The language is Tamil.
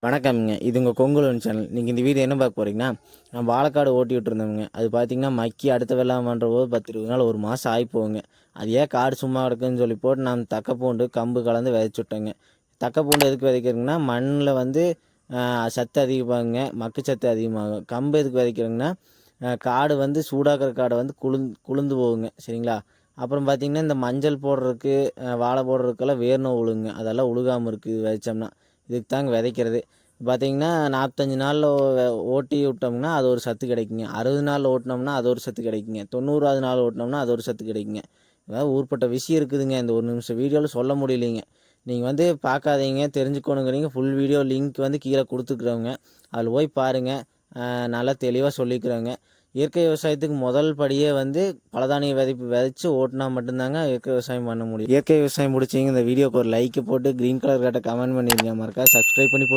வணக்கம்ங்க. இது உங்க கொங்குலன் சேனல். நீங்க இந்த வீடியோ என்ன பார்க்க போறீங்கன்னா, நான் வாழைக்காடு ஓட்டி விட்டுருந்தோம்ங்க. அது பார்த்தீங்கன்னா, மக்கி அடுத்த வெள்ளாமை பண்ணுறபோது 10, 20 நாள் 1 மாதம் ஆகிப்போகுங்க. அது ஏன் காடு சும்மா கிடக்குன்னு சொல்லி போட்டு நான் தக்கப்பூண்டு, கம்பு கலந்து விதைச்சு விட்டேங்க. தக்கப்பூண்டு எதுக்கு விதைக்கிறதுங்கன்னா, மண்ணில் வந்து சத்து அதிகமாகுங்க, மக்கு சத்து அதிகமாகும். கம்பு எதுக்கு விதைக்கிறதுங்கன்னா, காடு வந்து சூடாக்கிற காடை வந்து குளுந்து போகுங்க. சரிங்களா? அப்புறம் பார்த்தீங்கன்னா, இந்த மஞ்சள் போடுறதுக்கு, வாழை போடுறதுக்கெல்லாம் வேர் நோய் விழுங்க. அதெல்லாம் உழுகாமல் இருக்குது விதைச்சோம்னா. இதுக்கு தாங்க விதைக்கிறது. பார்த்தீங்கன்னா 45 நாள்ல ஓட்டி விட்டோம்னா அது ஒரு சத்து கிடைக்குங்க. 60 நாள் ஓட்டினோம்னா அது ஒரு சத்து கிடைக்குங்க. 90வது நாள் ஓட்டினோம்னா அது ஒரு சத்து கிடைக்குங்க. அதாவது ஊர்பட்ட விஷயம் இருக்குதுங்க. இந்த ஒரு நிமிஷம் வீடியோவில் சொல்ல முடியலைங்க. நீங்கள் வந்து பார்க்காதீங்க, தெரிஞ்சுக்கணுங்கிறீங்க. ஃபுல் வீடியோ லிங்க் வந்து கீழே கொடுத்துக்குறோங்க. அதில் போய் பாருங்கள். நல்லா தெளிவாக சொல்லிக்கிறோங்க. இயற்கை விவசாயத்துக்கு முதல் படியே வந்து பலதானிய விதைச்சு ஓட்டினா மட்டும்தாங்க இயற்கை விவசாயம் பண்ண முடியும். இயற்கை விவசாயம் முடிச்சிங்க இந்த வீடியோக்கு ஒரு லைக்கை போட்டு க்ரீன் கலர் கமெண்ட் பண்ணிடுங்க. மறக்காம சப்ஸ்கிரைப் பண்ணி போடுங்க.